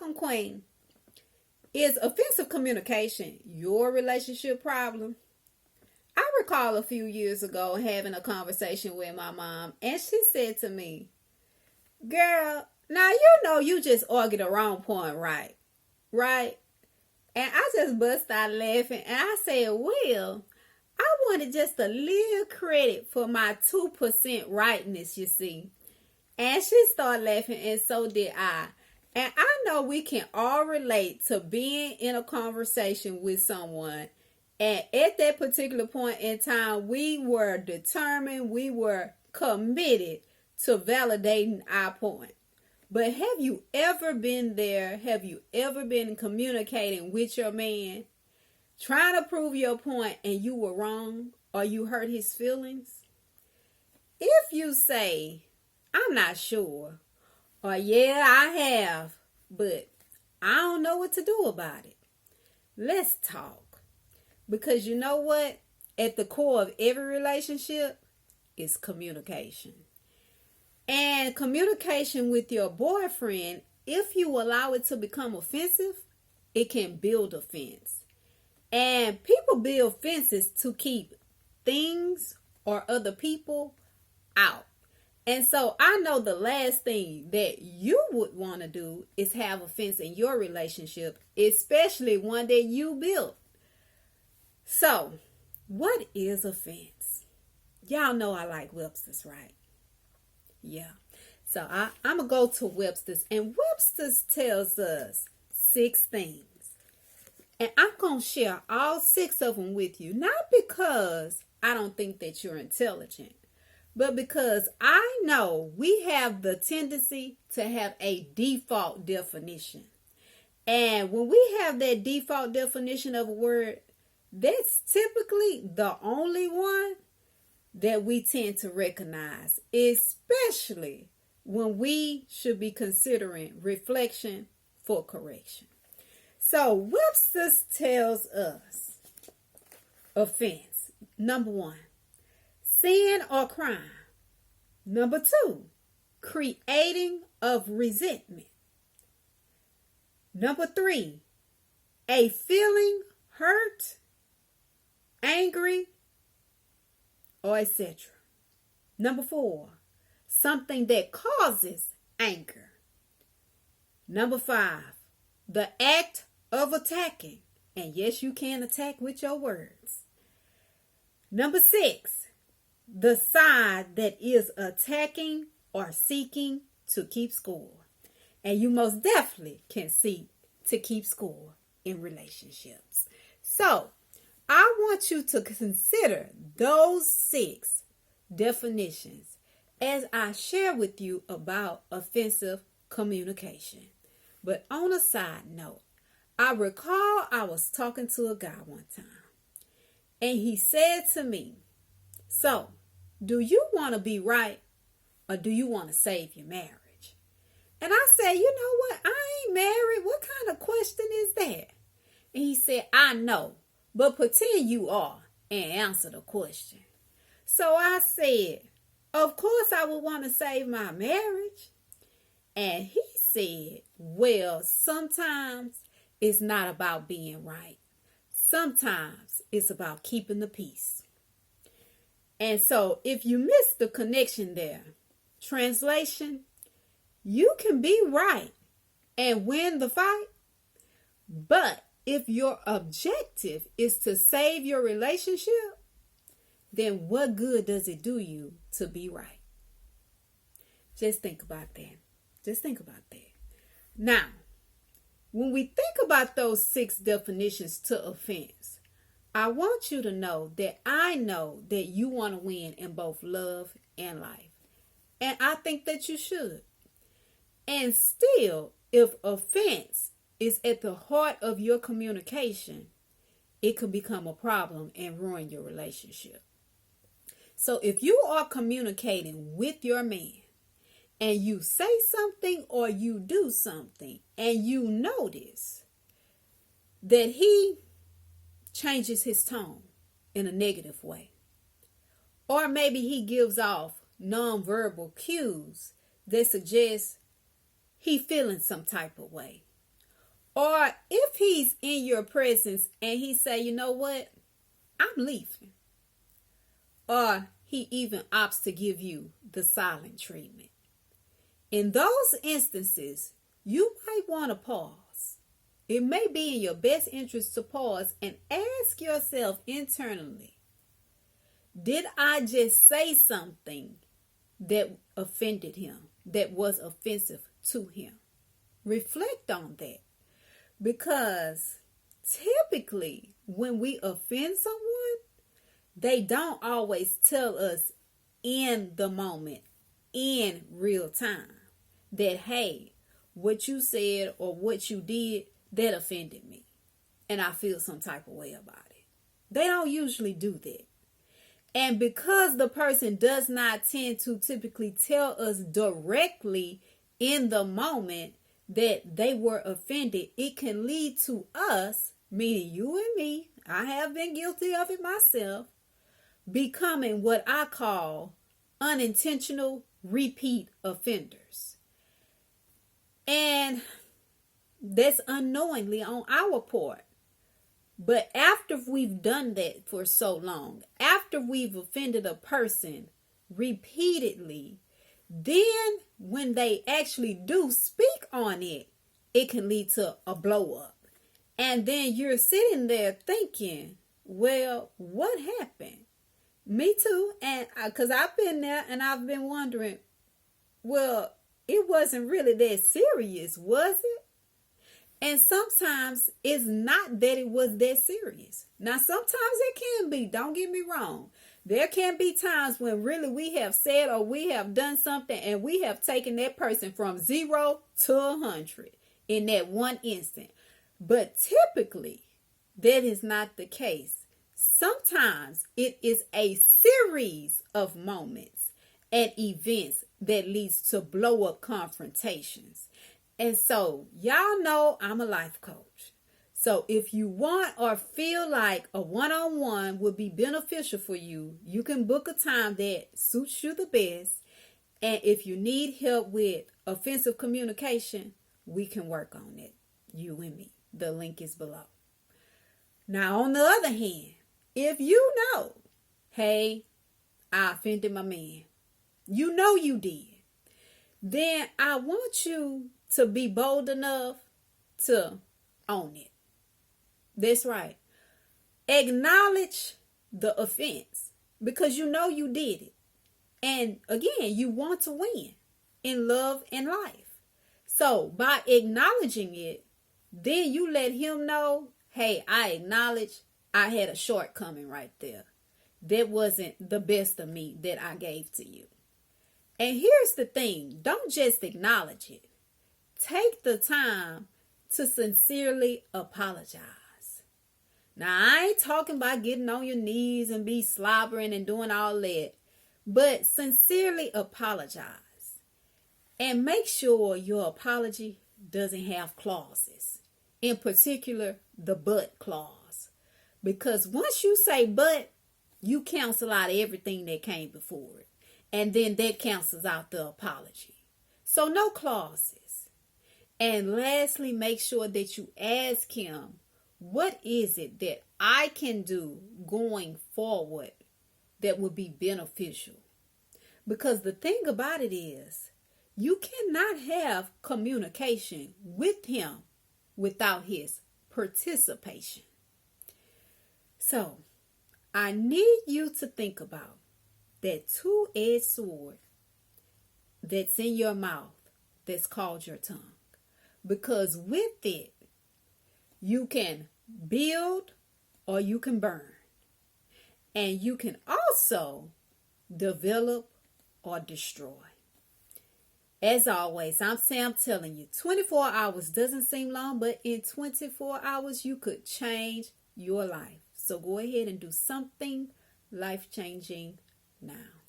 Welcome, Queen. Is offensive communication your relationship problem? I recall a few years ago having a conversation with my mom, and she said to me, "Girl, now you know you just argued the wrong point, right? Right?" And I just bust out laughing, and I said, "Well, I wanted just a little credit for my 2% rightness, you see." And she started laughing, and so did I. And I know we can all relate to being in a conversation with someone. And at that particular point in time, we were determined, we were committed to validating our point. But have you ever been there? Have you ever been communicating with your man, trying to prove your point, and you were wrong or you hurt his feelings? If you say, "I'm not sure," or "Yeah, I have, but I don't know what to do about it," let's talk. Because you know what? At the core of every relationship is communication. And communication with your boyfriend, if you allow it to become offensive, it can build offense. And people build fences to keep things or other people out. And so I know the last thing that you would want to do is have offense in your relationship, especially one that you built. So, what is offense? Y'all know I like Webster's, right? Yeah. So I'm going to go to Webster's. And Webster's tells us 6 things. And I'm going to share all 6 of them with you. Not because I don't think that you're intelligent, but because I know we have the tendency to have a default definition. And when we have that default definition of a word, that's typically the only one that we tend to recognize, especially when we should be considering reflection for correction. So Webster tells us offense. Number 1, sin or crime. Number 2, creating of resentment. Number 3, a feeling hurt, angry, or etc. Number 4, something that causes anger. Number 5, the act of attacking. And yes, you can attack with your words. Number 6, the side that is attacking or seeking to keep score. And you most definitely can seek to keep score in relationships. So, I want you to consider those 6 definitions as I share with you about offensive communication. But on a side note, I recall I was talking to a guy one time, and he said to me, "So, do you want to be right, or do you want to save your marriage?" And I said, "You know what? I ain't married. What kind of question is that?" And he said, "I know, but pretend you are and answer the question." So I said, "Of course I would want to save my marriage." And he said, "Well, sometimes it's not about being right. Sometimes it's about keeping the peace." And so if you miss the connection there, translation, you can be right and win the fight, but if your objective is to save your relationship, then what good does it do you to be right? Just think about that. Just think about that. Now, when we think about those 6 definitions to offense, I want you to know that I know that you want to win in both love and life. And I think that you should. And still, if offense is at the heart of your communication, it could become a problem and ruin your relationship. So if you are communicating with your man and you say something or you do something and you notice that he changes his tone in a negative way, or maybe he gives off nonverbal cues that suggest he feeling some type of way, Or if he's in your presence and he say, you know what, I'm leaving. Or he even opts to give you the silent treatment. In those instances, you might want to pause. It may be in your best interest to pause and ask yourself internally, did I just say something that offended him, that was offensive to him? Reflect on that. Because typically when we offend someone, they don't always tell us in the moment, in real time, that, hey, what you said or what you did, that offended me. And I feel some type of way about it. They don't usually do that. And because the person does not tend to typically tell us directly in the moment that they were offended, it can lead to us, meaning you and me, I have been guilty of it myself, becoming what I call unintentional repeat offenders. And that's unknowingly on our part. But after we've done that for so long, after we've offended a person repeatedly, then when they actually do speak on it, it can lead to a blow up. And then you're sitting there thinking, well, what happened? Me too. And because I've been there and I've been wondering, well, it wasn't really that serious, was it? And sometimes it's not that it was that serious. Now, sometimes it can be. Don't get me wrong. There can be times when really we have said or we have done something and we have taken that person from 0 to 100 in that one instant. But typically, that is not the case. Sometimes it is a series of moments and events that leads to blow up confrontations. And so, y'all know I'm a life coach. So if you want or feel like a one-on-one would be beneficial for you, you can book a time that suits you the best. And if you need help with offensive communication, we can work on it, you and me. The link is below. Now, on the other hand, if you know, hey, I offended my man, you know you did, then I want you to be bold enough to own it. That's right. Acknowledge the offense because you know you did it. And again, you want to win in love and life. So by acknowledging it, then you let him know, hey, I acknowledge I had a shortcoming right there. That wasn't the best of me that I gave to you. And here's the thing. Don't just acknowledge it. Take the time to sincerely apologize. Now, I ain't talking about getting on your knees and be slobbering and doing all that. But sincerely apologize. And make sure your apology doesn't have clauses. In particular, the but clause. Because once you say but, you cancel out everything that came before it. And then that cancels out the apology. So no clauses. And lastly, make sure that you ask him, what is it that I can do going forward that would be beneficial? Because the thing about it is, you cannot have communication with him without his participation. So, I need you to think about that two-edged sword that's in your mouth that's called your tongue. Because with it, you can build or you can burn. And you can also develop or destroy. As always, I'm Sam telling you, 24 hours doesn't seem long, but in 24 hours, you could change your life. So go ahead and do something life-changing now.